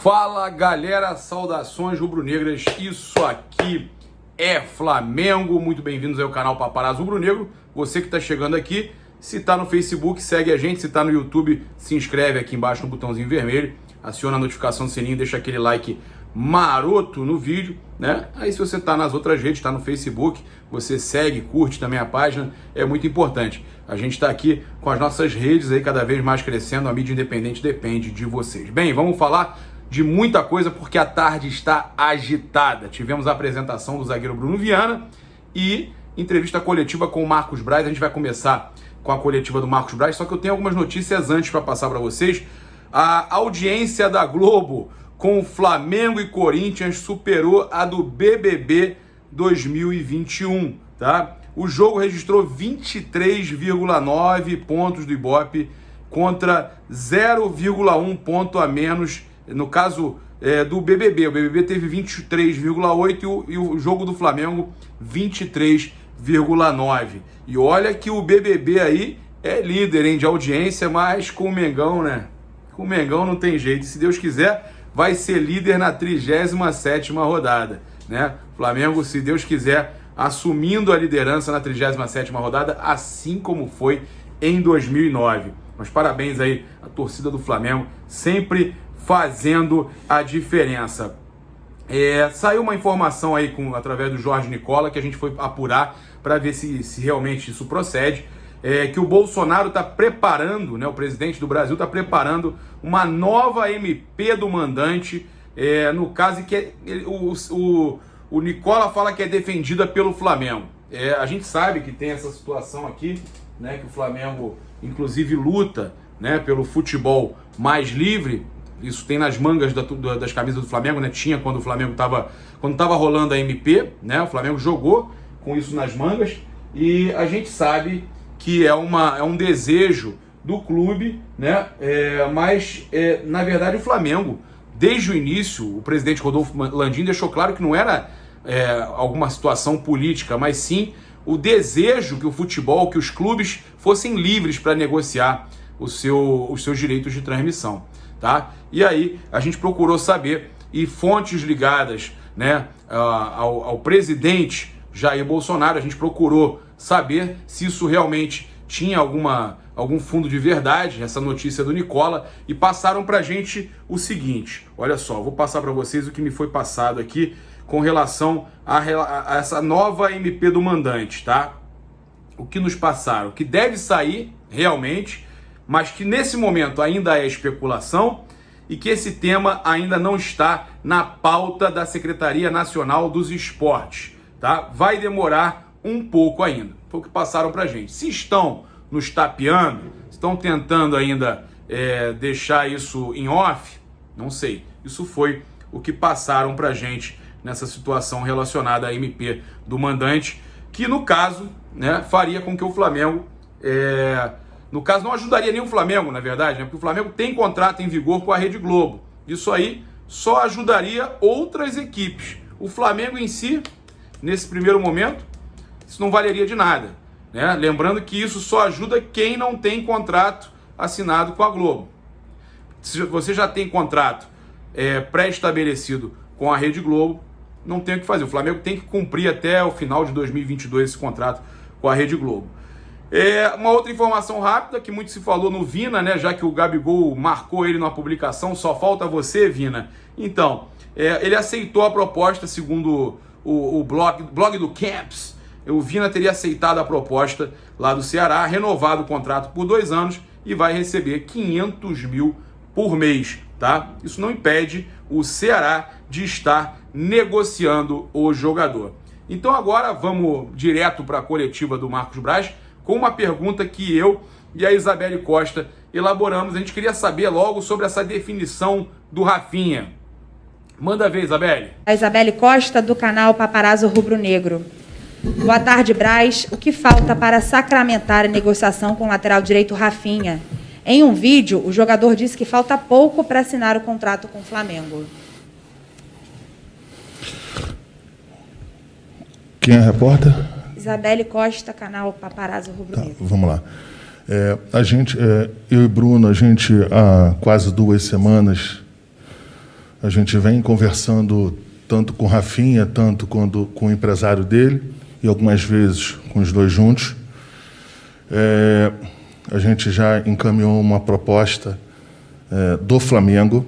Fala galera, saudações rubro-negras, isso aqui é Flamengo, muito bem-vindos ao canal Paparazzo Rubro-Negro. Você que está chegando aqui, se está no Facebook, segue a gente, se está no YouTube, se inscreve aqui embaixo no botãozinho vermelho, aciona a notificação do sininho, deixa aquele like maroto no vídeo, né? Aí se você está nas outras redes, está no Facebook, você segue, curte também a página, é muito importante. A gente está aqui com as nossas redes aí cada vez mais crescendo, a mídia independente depende de vocês. Bem, vamos falar de muita coisa porque a tarde está agitada. Tivemos a apresentação do zagueiro Bruno Viana e entrevista coletiva com o Marcos Braz. A gente vai começar com a coletiva do Marcos Braz, só que eu tenho algumas notícias antes para passar para vocês. A audiência da Globo com Flamengo e Corinthians superou a do BBB 2021, tá? O jogo registrou 23,9 pontos do Ibope contra 0,1 ponto a menos no caso do BBB. O BBB teve 23,8 e o jogo do Flamengo 23,9. E olha que o BBB aí é líder, hein, de audiência, mas com o Mengão, né? Com o Mengão não tem jeito. Se Deus quiser, vai ser líder na 37ª rodada, né? Flamengo, se Deus quiser, assumindo a liderança na 37ª rodada, assim como foi em 2009. Mas parabéns aí à torcida do Flamengo, sempre fazendo a diferença. Saiu uma informação aí através do Jorge Nicola, que a gente foi apurar para ver se realmente isso procede, que o Bolsonaro está preparando, né, o presidente do Brasil está preparando uma nova MP do mandante, no caso que o Nicola fala que é defendida pelo Flamengo. A gente sabe que tem essa situação aqui, né, que o Flamengo inclusive luta, né, pelo futebol mais livre. Isso tem nas mangas das camisas do Flamengo, né? Tinha quando o Flamengo tava rolando a MP, né? O Flamengo jogou com isso nas mangas e a gente sabe que é um desejo do clube, né? Mas na verdade o Flamengo, desde o início, o presidente Rodolfo Landim deixou claro que não era alguma situação política, mas sim o desejo que o futebol, que os clubes fossem livres para negociar os seus direitos de transmissão. Tá? E aí a gente procurou saber, e fontes ligadas, né, ao presidente Jair Bolsonaro, a gente procurou saber se isso realmente tinha algum fundo de verdade, essa notícia do Nicola, e passaram pra gente o seguinte, olha só, vou passar para vocês o que me foi passado aqui com relação a essa nova MP do mandante, tá? O que nos passaram, que deve sair realmente, mas que nesse momento ainda é especulação e que esse tema ainda não está na pauta da Secretaria Nacional dos Esportes, tá? Vai demorar um pouco ainda, foi o que passaram pra gente. Se estão nos tapeando, estão tentando ainda deixar isso em off, não sei. Isso foi o que passaram pra gente nessa situação relacionada à MP do mandante, que no caso, né, faria com que o Flamengo... No caso, não ajudaria nem o Flamengo, na verdade, né? Porque o Flamengo tem contrato em vigor com a Rede Globo. Isso aí só ajudaria outras equipes. O Flamengo em si, nesse primeiro momento, isso não valeria de nada, né? Lembrando que isso só ajuda quem não tem contrato assinado com a Globo. Se você já tem contrato pré-estabelecido com a Rede Globo, não tem o que fazer. O Flamengo tem que cumprir até o final de 2022 esse contrato com a Rede Globo. Uma outra informação rápida que muito se falou no Vina, né? Já que o Gabigol marcou ele numa publicação, só falta você, Vina. Então, ele aceitou a proposta, segundo o blog do Camps. O Vina teria aceitado a proposta lá do Ceará, renovado o contrato por 2 anos e vai receber 500 mil por mês, tá? Isso não impede o Ceará de estar negociando o jogador. Então agora vamos direto para a coletiva do Marcos Braz, com uma pergunta que eu e a Isabelle Costa elaboramos. A gente queria saber logo sobre essa definição do Rafinha. Manda ver, Isabelle. A Isabelle Costa, do canal Paparazzo Rubro-Negro. Boa tarde, Braz. O que falta para sacramentar a negociação com o lateral direito Rafinha? Em um vídeo, o jogador disse que falta pouco para assinar o contrato com o Flamengo. Quem é a repórter? Isabelle Costa, canal Paparazzo Rubro-Negro. Tá, vamos lá. Eu e Bruno, a gente há quase 2 semanas A gente vem conversando tanto com o Rafinha, tanto quando com o empresário dele, e algumas vezes com os dois juntos. A gente já encaminhou uma proposta do Flamengo,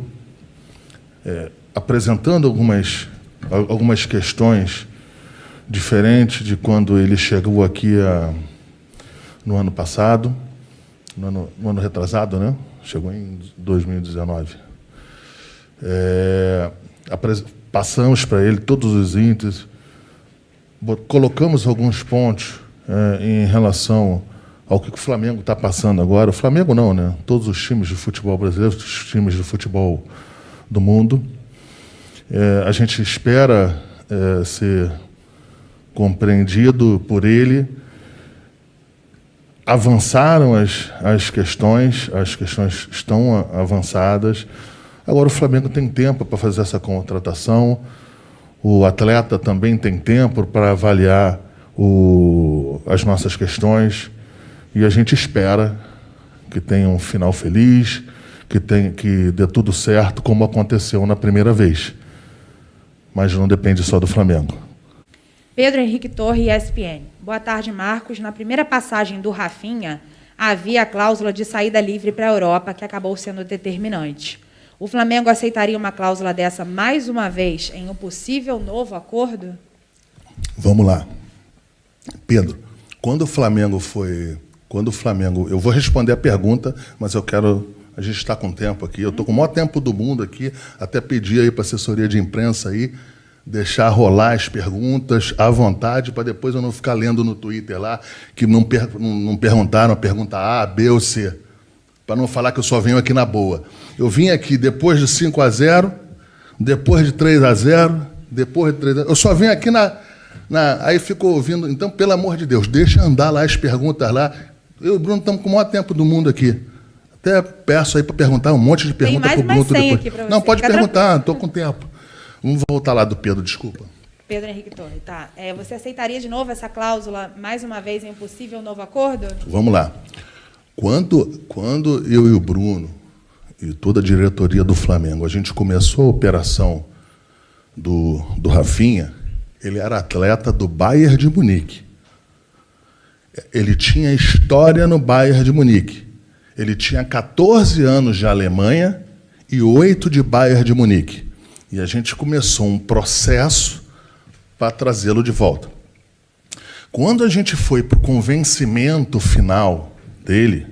apresentando algumas questões diferentes de quando ele chegou aqui no ano passado, no ano retrasado, né? Chegou em 2019. Passamos para ele todos os índices, colocamos alguns pontos em relação ao que o Flamengo está passando agora. O Flamengo não, né? Todos os times de futebol brasileiro, os times de futebol do mundo. A gente espera ser compreendido por ele. Avançaram as questões estão avançadas. Agora o Flamengo tem tempo para fazer essa contratação, o atleta também tem tempo para avaliar as nossas questões, e a gente espera que tenha um final feliz, que dê tudo certo, como aconteceu na primeira vez. Mas não depende só do Flamengo. Pedro Henrique Torre, ESPN. Boa tarde, Marcos. Na primeira passagem do Rafinha, havia a cláusula de saída livre para a Europa, que acabou sendo determinante. O Flamengo aceitaria uma cláusula dessa mais uma vez em um possível novo acordo? Vamos lá. Pedro, eu vou responder a pergunta, mas a gente está com tempo aqui, eu estou com o maior tempo do mundo aqui, até pedi aí para a assessoria de imprensa aí, deixar rolar as perguntas à vontade, para depois eu não ficar lendo no Twitter lá, que não perguntaram a pergunta A, B ou C, para não falar que eu só venho aqui na boa. Eu vim aqui depois de 5-0, depois de 3-0, depois de 3-0, eu só venho aqui aí fico ouvindo. Então, pelo amor de Deus, deixa andar lá as perguntas lá. Eu e o Bruno estamos com o maior tempo do mundo aqui. Até peço aí para perguntar um monte de perguntas para o Bruno depois. Aqui para você. Não, pode perguntar, estou com tempo. Vamos voltar lá do Pedro, desculpa. Pedro Henrique Torre, tá. Você aceitaria de novo essa cláusula, mais uma vez, em um possível novo acordo? Vamos lá. Quando eu e o Bruno e toda a diretoria do Flamengo, a gente começou a operação do Rafinha, ele era atleta do Bayern de Munique. Ele tinha história no Bayern de Munique. Ele tinha 14 anos de Alemanha e 8 de Bayern de Munique. E a gente começou um processo para trazê-lo de volta. Quando a gente foi para o convencimento final dele,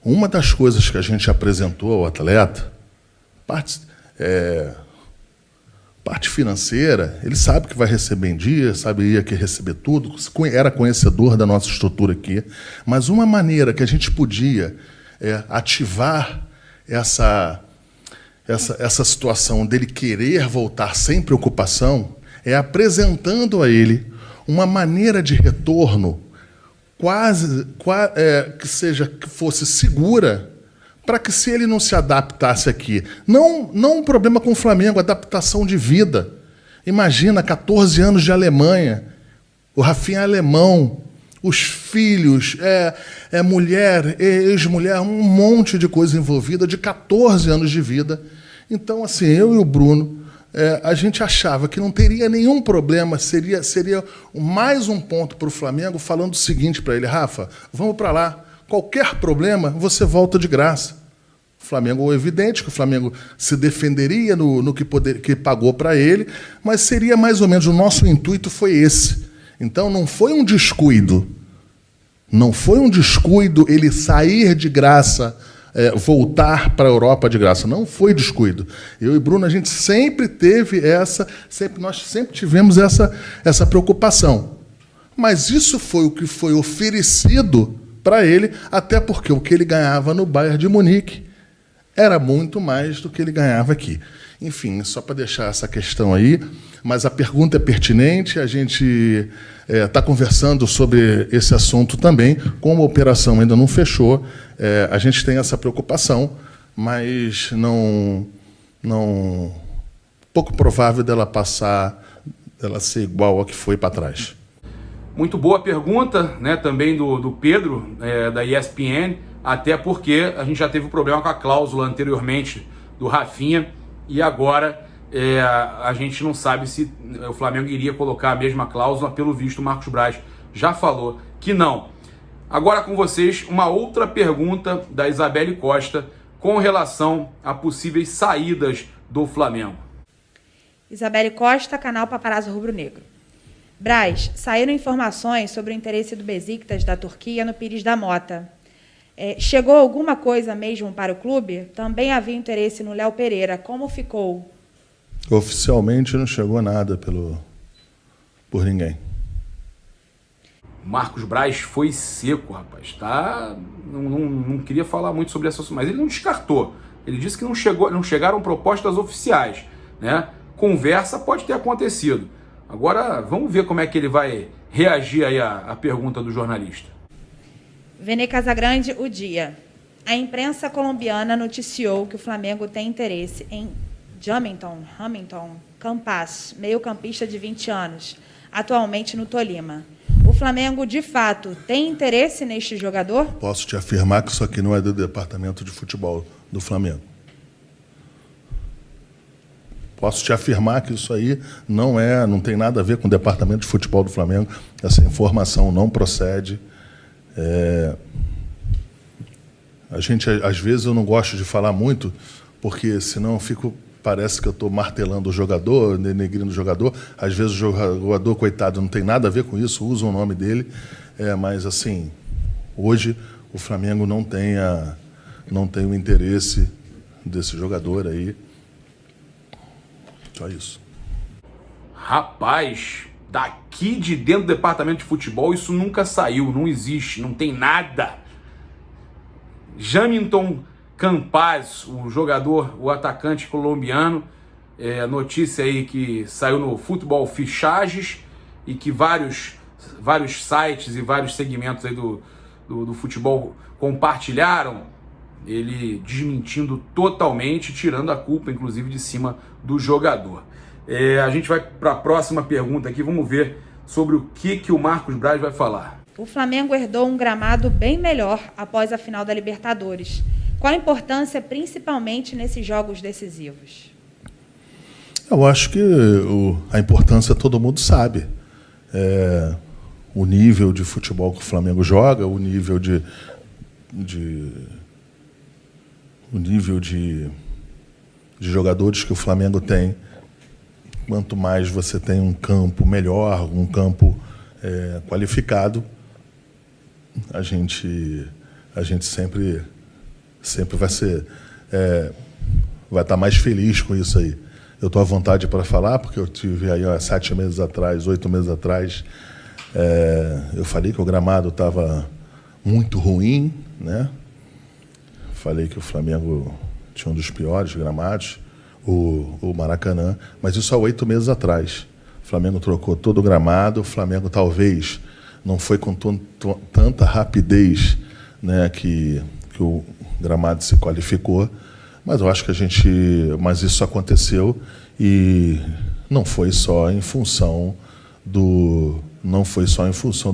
uma das coisas que a gente apresentou ao atleta, parte financeira, ele sabe que vai receber em dia, sabia que ia receber tudo, era conhecedor da nossa estrutura aqui, mas uma maneira que a gente podia ativar essa situação dele querer voltar sem preocupação é apresentando a ele uma maneira de retorno que fosse segura, para que, se ele não se adaptasse aqui, não um problema com o Flamengo, adaptação de vida. Imagina, 14 anos de Alemanha, o Rafinha é alemão, os filhos, mulher, ex-mulher, um monte de coisa envolvida, de 14 anos de vida. Então, assim, eu e o Bruno, a gente achava que não teria nenhum problema, seria mais um ponto para o Flamengo, falando o seguinte para ele: Rafa, vamos para lá, qualquer problema, você volta de graça. O Flamengo, é evidente que o Flamengo se defenderia no que pagou para ele, mas seria mais ou menos, o nosso intuito foi esse. Então, não foi um descuido. Não foi um descuido ele sair de graça, voltar para a Europa de graça. Não foi descuido. Eu e Bruno, a gente sempre teve nós sempre tivemos essa preocupação. Mas isso foi o que foi oferecido para ele, até porque o que ele ganhava no Bayern de Munique era muito mais do que ele ganhava aqui. Enfim, só para deixar essa questão aí, mas a pergunta é pertinente, a gente está conversando sobre esse assunto também, como a operação ainda não fechou, a gente tem essa preocupação, mas pouco provável dela ser igual ao que foi para trás. Muito boa pergunta, né, também do Pedro, da ESPN, até porque a gente já teve um problema com a cláusula anteriormente do Rafinha, e agora a gente não sabe se o Flamengo iria colocar a mesma cláusula. Pelo visto, o Marcos Braz já falou que não. Agora com vocês, uma outra pergunta da Isabelle Costa com relação a possíveis saídas do Flamengo. Isabelle Costa, canal Paparazzo Rubro Negro. Braz, saíram informações sobre o interesse do Besiktas da Turquia no Pires da Mota. Chegou alguma coisa mesmo para o clube? Também havia interesse no Léo Pereira. Como ficou? Oficialmente não chegou nada por ninguém. Marcos Braz foi seco, rapaz. Tá? Não queria falar muito sobre essa, mas ele não descartou. Ele disse que não chegaram propostas oficiais, né? Conversa pode ter acontecido. Agora, vamos ver como é que ele vai reagir aí à pergunta do jornalista. Vene Casagrande, O Dia. A imprensa colombiana noticiou que o Flamengo tem interesse em Hamilton Campas, meio-campista de 20 anos, atualmente no Tolima. O Flamengo, de fato, tem interesse neste jogador? Posso te afirmar que isso aqui não é do departamento de futebol do Flamengo. Posso te afirmar que isso aí não tem nada a ver com o departamento de futebol do Flamengo. Essa informação não procede. Às vezes, eu não gosto de falar muito, porque senão parece que eu estou martelando o jogador, denegrindo o jogador. Às vezes o jogador, coitado, não tem nada a ver com isso, usa o nome dele. Mas, assim, hoje o Flamengo não tem o interesse desse jogador aí. Só isso. Rapaz, daqui de dentro do departamento de futebol isso nunca saiu, não existe, não tem nada. Hamilton Campas, o jogador, o atacante colombiano, notícia aí que saiu no Futebol Fichagens e que vários sites e vários segmentos aí do futebol compartilharam, ele desmentindo totalmente, tirando a culpa, inclusive, de cima do jogador. A gente vai para a próxima pergunta aqui, vamos ver sobre o que o Marcos Braz vai falar. O Flamengo herdou um gramado bem melhor após a final da Libertadores. Qual a importância, principalmente nesses jogos decisivos? Eu acho que a importância todo mundo sabe. O nível de futebol que o Flamengo joga, o nível de jogadores que o Flamengo tem. Quanto mais você tem um campo melhor, um campo qualificado, a gente sempre vai estar mais feliz com isso aí. Eu estou à vontade para falar, porque eu tive aí 7 meses atrás, 8 meses atrás, eu falei que o gramado estava muito ruim, né? Falei que o Flamengo tinha um dos piores gramados, o Maracanã, mas isso há 8 meses atrás. O Flamengo trocou todo o gramado, o Flamengo talvez não foi com tanta rapidez, né, que o gramado se qualificou, mas eu acho que mas isso aconteceu e não foi só em função do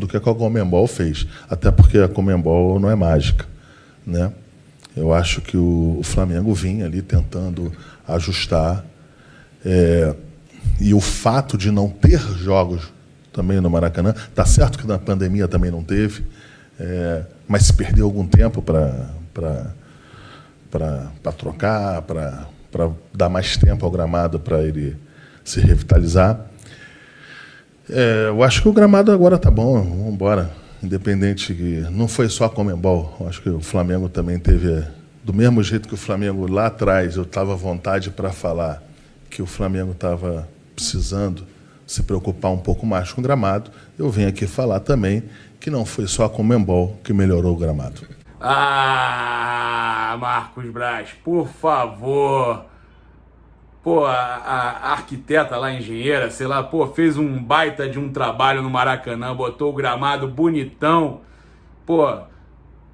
que a Conmebol fez, até porque a Conmebol não é mágica, né? Eu acho que o Flamengo vinha ali tentando ajustar, e o fato de não ter jogos também no Maracanã, está certo que na pandemia também não teve, mas se perdeu algum tempo para trocar, para dar mais tempo ao gramado para ele se revitalizar. Eu acho que o gramado agora está bom, vamos embora. Independente que não foi só a Conmebol, acho que o Flamengo também teve, do mesmo jeito que o Flamengo lá atrás, eu estava à vontade para falar que o Flamengo estava precisando se preocupar um pouco mais com o gramado, eu venho aqui falar também que não foi só a Conmebol que melhorou o gramado. Marcos Braz, por favor. A arquiteta lá, a engenheira, sei lá, fez um baita de um trabalho no Maracanã, botou o gramado bonitão,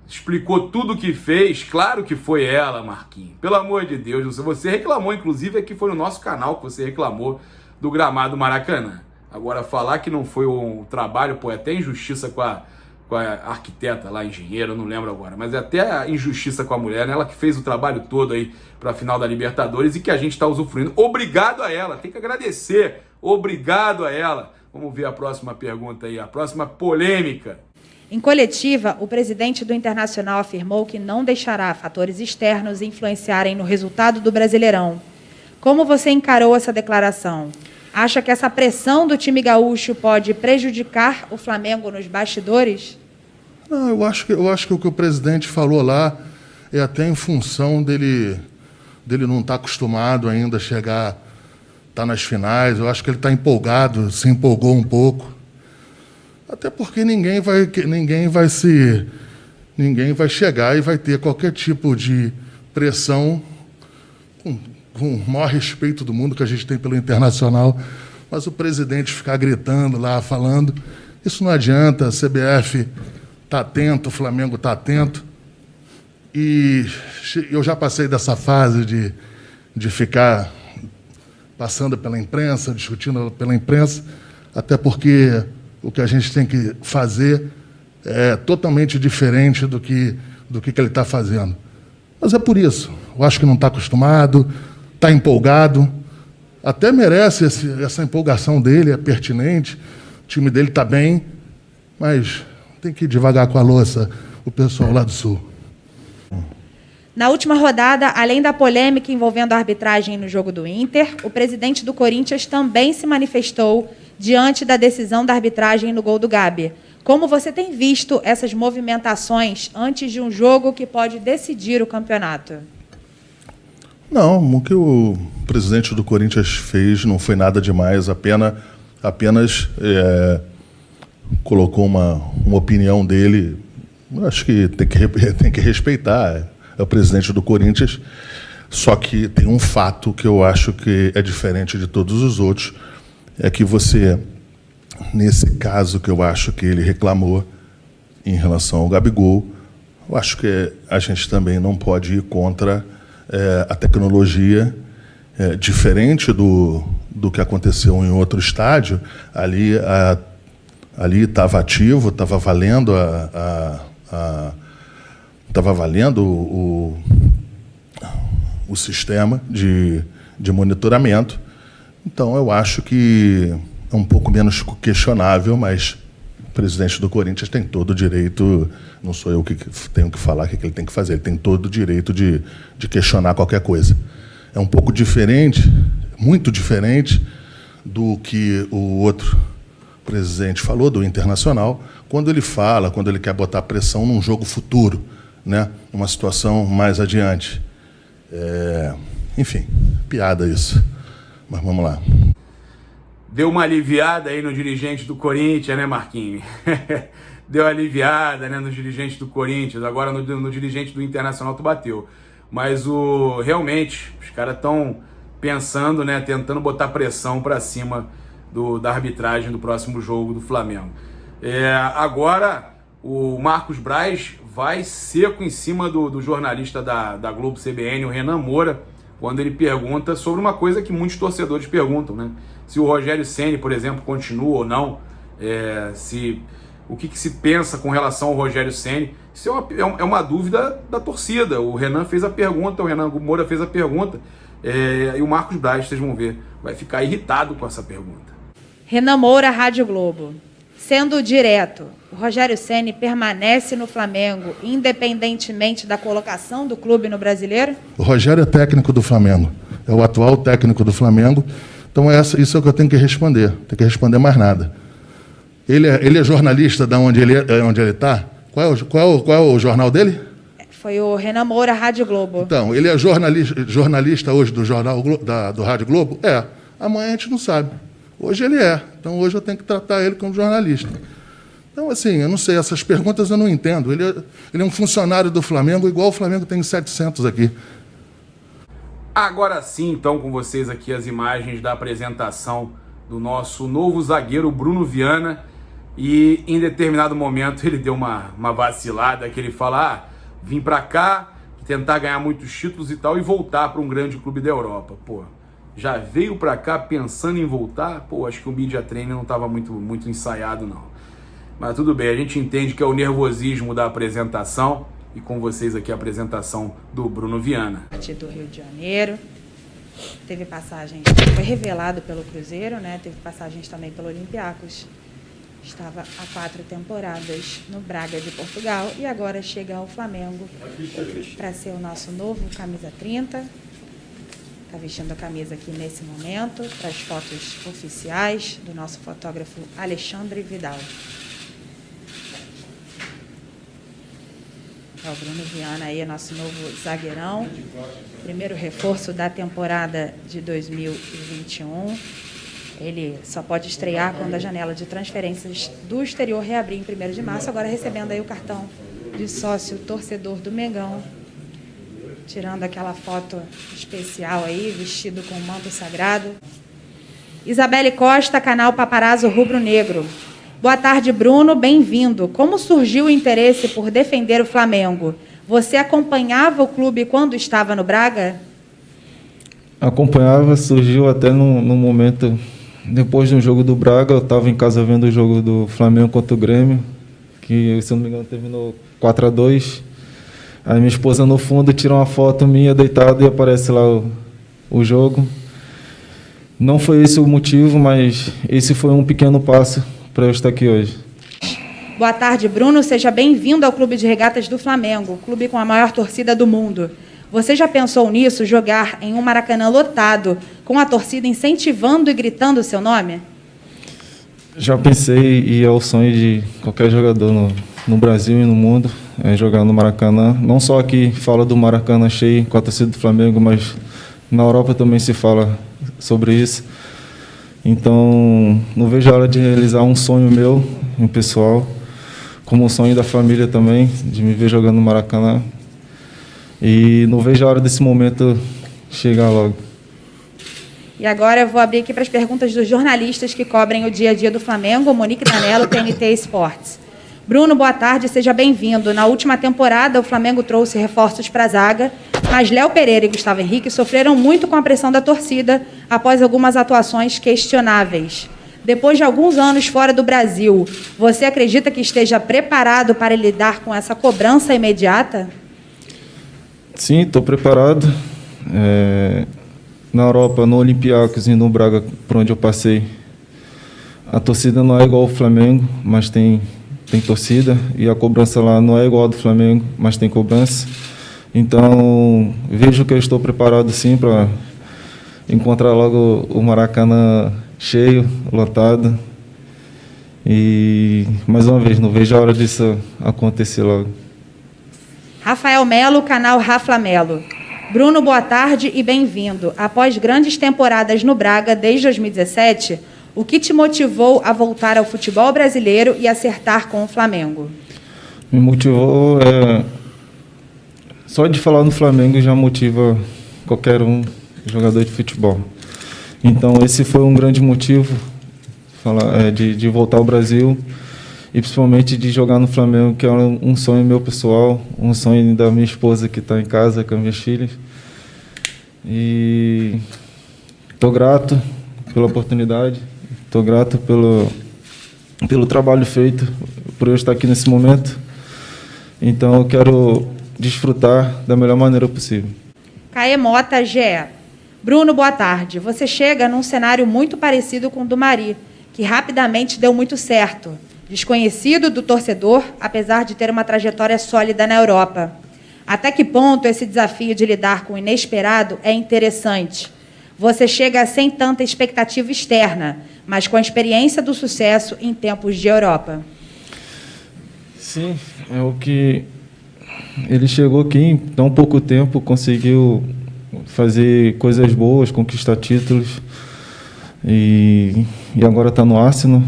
explicou tudo o que fez, claro que foi ela, Marquinhos, pelo amor de Deus, você reclamou, inclusive aqui foi no nosso canal que você reclamou do gramado Maracanã. Agora, falar que não foi um trabalho, é até injustiça com com a arquiteta lá, engenheira, eu não lembro agora, mas é até a injustiça com a mulher, né? Ela que fez o trabalho todo aí para a final da Libertadores e que a gente está usufruindo. Obrigado a ela, tem que agradecer, obrigado a ela. Vamos ver a próxima pergunta aí, a próxima polêmica. Em coletiva, o presidente do Internacional afirmou que não deixará fatores externos influenciarem no resultado do Brasileirão. Como você encarou essa declaração? Acha que essa pressão do time gaúcho pode prejudicar o Flamengo nos bastidores? Não, eu acho que o que o presidente falou lá é até em função dele não estar acostumado ainda a chegar, estar nas finais. Eu acho que ele está empolgado, se empolgou um pouco. Até porque ninguém vai chegar e vai ter qualquer tipo de pressão, com o maior respeito do mundo que a gente tem pelo Internacional, mas o presidente ficar gritando lá, falando, isso não adianta. A CBF está atento, o Flamengo está atento. E eu já passei dessa fase de ficar passando pela imprensa, discutindo pela imprensa, até porque o que a gente tem que fazer é totalmente diferente do que ele está fazendo. Mas é por isso. Eu acho que não está acostumado, está empolgado, até merece essa empolgação dele, é pertinente, o time dele está bem, mas tem que ir devagar com a louça, o pessoal lá do Sul. Na última rodada, além da polêmica envolvendo a arbitragem no jogo do Inter, o presidente do Corinthians também se manifestou diante da decisão da arbitragem no gol do Gabi. Como você tem visto essas movimentações antes de um jogo que pode decidir o campeonato? Não, o que o presidente do Corinthians fez não foi nada demais, apenas colocou uma opinião dele. Eu acho que tem que respeitar, é o presidente do Corinthians, só que tem um fato que eu acho que é diferente de todos os outros, é que você, nesse caso que eu acho que ele reclamou em relação ao Gabigol, eu acho que a gente também não pode ir contra a tecnologia, diferente do que aconteceu em outro estádio. Ali estava ativo, estava valendo o sistema de monitoramento. Então, eu acho que é um pouco menos questionável, mas o presidente do Corinthians tem todo o direito, não sou eu que tenho que falar o que ele tem que fazer, ele tem todo o direito de questionar qualquer coisa. É um pouco diferente, muito diferente do que o outro presidente falou, do Internacional, quando ele quer botar pressão num jogo futuro, né? Numa situação mais adiante. Enfim, piada isso. Mas vamos lá. Deu uma aliviada aí no dirigente do Corinthians, né, Marquinhos? Deu aliviada, né, no dirigente do Corinthians. Agora no dirigente do Internacional tu bateu. Mas realmente, os caras estão pensando, né, tentando botar pressão para cima da arbitragem do próximo jogo do Flamengo. Agora, o Marcos Braz vai seco em cima do jornalista da Globo CBN, o Renan Moura, quando ele pergunta sobre uma coisa que muitos torcedores perguntam, né? Se o Rogério Ceni, por exemplo, continua ou não, o que se pensa com relação ao Rogério Ceni. Isso é uma dúvida da torcida. O Renan fez a pergunta, o Renan Moura fez a pergunta, e o Marcos Braz, vocês vão ver, vai ficar irritado com essa pergunta. Renan Moura, Rádio Globo. Sendo direto, o Rogério Ceni permanece no Flamengo, independentemente da colocação do clube no Brasileiro? O Rogério é técnico do Flamengo, é o atual técnico do Flamengo, então isso é o que eu tenho que responder, não tenho que responder mais nada. Ele é jornalista de onde ele está? Qual é o jornal dele? Foi o Renan Moura, Rádio Globo. Então, ele é jornalista hoje do jornal do Rádio Globo? Amanhã a gente não sabe. Hoje ele é. Então, hoje eu tenho que tratar ele como jornalista. Então, assim, eu não sei, essas perguntas eu não entendo. Ele é um funcionário do Flamengo, igual o Flamengo tem 700 aqui. Agora sim, então, com vocês aqui as imagens da apresentação do nosso novo zagueiro, Bruno Viana. E, em determinado momento, ele deu uma vacilada, que ele fala, vim pra cá, tentar ganhar muitos títulos e tal, e voltar para um grande clube da Europa. Pô, já veio pra cá pensando em voltar? Pô, acho que o media training não estava muito ensaiado, não. Mas tudo bem, a gente entende que é o nervosismo da apresentação. E com vocês aqui a apresentação do Bruno Viana. Do Rio de Janeiro. Teve passagens, foi revelado pelo Cruzeiro, né? Teve passagens também pelo Olympiacos. Estava há 4 temporadas no Braga de Portugal e agora chega ao Flamengo para ser o nosso novo camisa 30. Está vestindo a camisa aqui nesse momento para as fotos oficiais do nosso fotógrafo Alexandre Vidal. É o Bruno Viana aí, nosso novo zagueirão. Primeiro reforço da temporada de 2021. Ele só pode estrear quando a janela de transferências do exterior reabrir em 1º de março. Agora recebendo aí o cartão de sócio torcedor do Mengão. Tirando aquela foto especial aí, vestido com o manto sagrado. Isabelle Costa, canal Paparazzo Rubro Negro. Boa tarde, Bruno. Bem-vindo. Como surgiu o interesse por defender o Flamengo? Você acompanhava o clube quando estava no Braga? Acompanhava, surgiu até no momento, depois de um jogo do Braga, eu estava em casa vendo o jogo do Flamengo contra o Grêmio, que, se eu não me engano, terminou 4-2. Aí minha esposa, no fundo, tira uma foto minha deitada e aparece lá o jogo. Não foi esse o motivo, mas esse foi um pequeno passo para eu estar aqui hoje. Boa tarde, Bruno. Seja bem-vindo ao Clube de Regatas do Flamengo, clube com a maior torcida do mundo. Você já pensou nisso, jogar em um Maracanã lotado, com a torcida incentivando e gritando o seu nome? Já pensei, e é o sonho de qualquer jogador no Brasil e no mundo, é jogar no Maracanã. Não só aqui fala do Maracanã cheio com a torcida do Flamengo, mas na Europa também se fala sobre isso. Então, não vejo a hora de realizar um sonho meu, um pessoal, como um sonho da família também, de me ver jogando no Maracanã. E não vejo a hora desse momento chegar logo. E agora eu vou abrir aqui para as perguntas dos jornalistas que cobrem o dia a dia do Flamengo, Monique Danello, TNT Esportes. Bruno, boa tarde, seja bem-vindo. Na última temporada, o Flamengo trouxe reforços para a zaga, mas Léo Pereira e Gustavo Henrique sofreram muito com a pressão da torcida após algumas atuações questionáveis. Depois de alguns anos fora do Brasil, você acredita que esteja preparado para lidar com essa cobrança imediata? Sim, estou preparado. Na Europa, no Olympiacos e no Braga, por onde eu passei, a torcida não é igual ao Flamengo, mas tem torcida, e a cobrança lá não é igual ao do Flamengo, mas tem cobrança. Então, vejo que eu estou preparado sim para encontrar logo o Maracanã cheio, lotado. E, mais uma vez, não vejo a hora disso acontecer logo. Rafael Melo, canal Rafa Melo. Bruno, boa tarde e bem-vindo. Após grandes temporadas no Braga desde 2017, o que te motivou a voltar ao futebol brasileiro e acertar com o Flamengo? Me motivou... Só de falar no Flamengo já motiva qualquer jogador de futebol. Então, esse foi um grande motivo de voltar ao Brasil e principalmente de jogar no Flamengo, que é um sonho meu pessoal, um sonho da minha esposa que está em casa com as minhas filhas. E estou grato pela oportunidade, estou grato pelo trabalho feito, por eu estar aqui nesse momento. Então, eu quero desfrutar da melhor maneira possível. Caê Mota, GE. Bruno, boa tarde. Você chega num cenário muito parecido com o do Mari, que rapidamente deu muito certo. Desconhecido do torcedor, apesar de ter uma trajetória sólida na Europa. Até que ponto esse desafio de lidar com o inesperado é interessante? Você chega sem tanta expectativa externa, mas com a experiência do sucesso em tempos de Europa. Sim, é o que... Ele chegou aqui em tão pouco tempo, conseguiu fazer coisas boas, conquistar títulos, e agora está no Arsenal.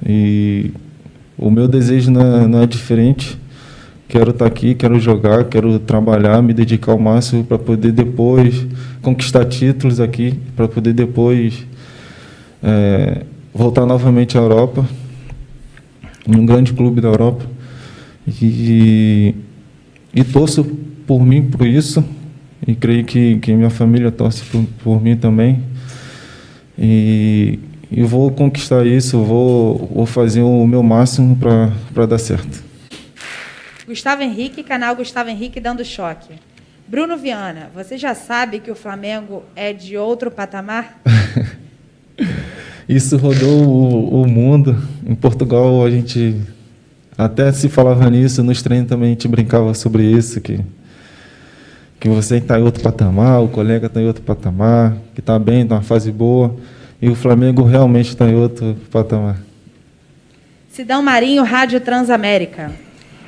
E o meu desejo não é diferente. Quero estar aqui, quero jogar, quero trabalhar, me dedicar ao máximo para poder depois conquistar títulos aqui, para poder depois voltar novamente à Europa, em um grande clube da Europa. E torço por mim, por isso, e creio que minha família torce por mim também. E vou conquistar isso, vou fazer o meu máximo para dar certo. Gustavo Henrique, canal Gustavo Henrique dando choque. Bruno Viana, você já sabe que o Flamengo é de outro patamar? Isso rodou o mundo. Em Portugal, a gente até se falava nisso, nos treinos também a gente brincava sobre isso, que você está em outro patamar, o colega está em outro patamar, que está bem, está numa fase boa, e o Flamengo realmente está em outro patamar. Sidão Marinho, Rádio Transamérica.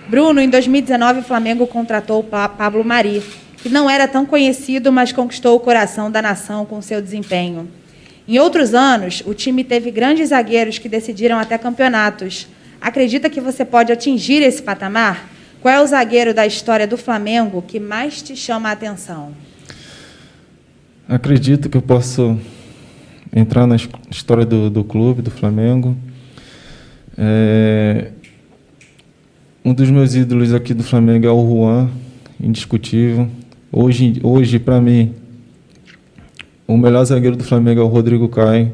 Bruno, em 2019, o Flamengo contratou o Pablo Mari, que não era tão conhecido, mas conquistou o coração da nação com seu desempenho. Em outros anos, o time teve grandes zagueiros que decidiram até campeonatos. Acredita que você pode atingir esse patamar? Qual é o zagueiro da história do Flamengo que mais te chama a atenção? Acredito que eu posso entrar na história do clube, do Flamengo. Um dos meus ídolos aqui do Flamengo é o Juan, indiscutível. Hoje para mim, o melhor zagueiro do Flamengo é o Rodrigo Caio,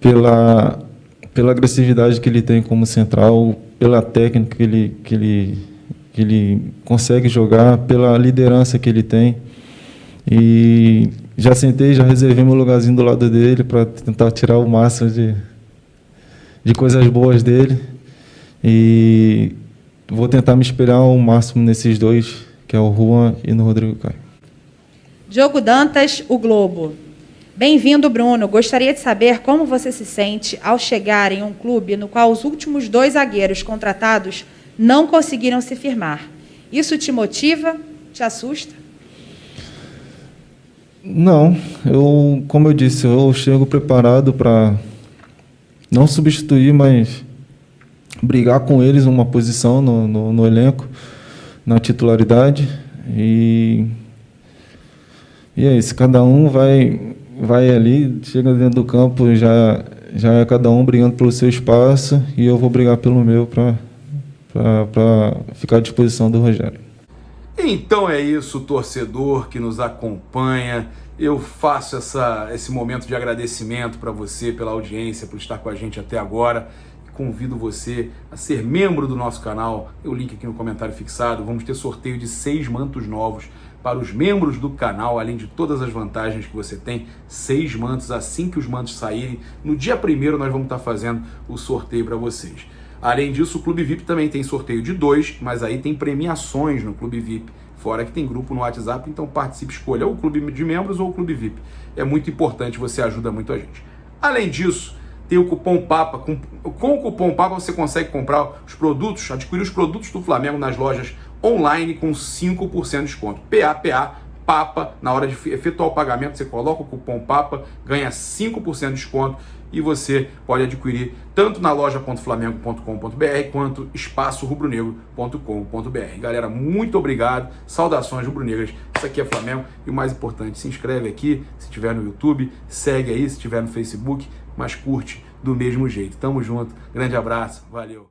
pela agressividade que ele tem como central, pela técnica que ele consegue jogar, pela liderança que ele tem. E já reservei meu lugarzinho do lado dele para tentar tirar o máximo de coisas boas dele. E vou tentar me espelhar ao máximo nesses dois, que é o Juan e no Rodrigo Caio. Diogo Dantas, O Globo. Bem-vindo, Bruno. Gostaria de saber como você se sente ao chegar em um clube no qual os últimos 2 zagueiros contratados não conseguiram se firmar. Isso te motiva? Te assusta? Não. Como eu disse, eu chego preparado para não substituir, mas brigar com eles numa posição no elenco, na titularidade. E é isso. Cada um vai ali, chega dentro do campo, já é cada um brigando pelo seu espaço, e eu vou brigar pelo meu para ficar à disposição do Rogério. Então é isso, torcedor que nos acompanha. Eu faço esse momento de agradecimento para você pela audiência, por estar com a gente até agora. Convido você a ser membro do nosso canal. Tem o link aqui no comentário fixado. Vamos ter sorteio de 6 mantos novos para os membros do canal, além de todas as vantagens que você tem. 6 mantos, assim que os mantos saírem. No dia 1º nós vamos estar fazendo o sorteio para vocês. Além disso, o Clube VIP também tem sorteio de 2, mas aí tem premiações no Clube VIP. Fora que tem grupo no WhatsApp, então participe, escolha ou o Clube de Membros ou o Clube VIP. É muito importante, você ajuda muito a gente. Além disso, tem o cupom PAPA. Com o cupom PAPA você consegue comprar os produtos, adquirir os produtos do Flamengo nas lojas online com 5% de desconto. PAPA, na hora de efetuar o pagamento, você coloca o cupom PAPA, ganha 5% de desconto e você pode adquirir tanto na loja.flamengo.com.br quanto espaçorubronegro.com.br. Galera, muito obrigado, saudações rubro-negras, isso aqui é Flamengo e o mais importante, se inscreve aqui, se estiver no YouTube, segue aí, se estiver no Facebook, mas curte do mesmo jeito. Tamo junto, grande abraço, valeu!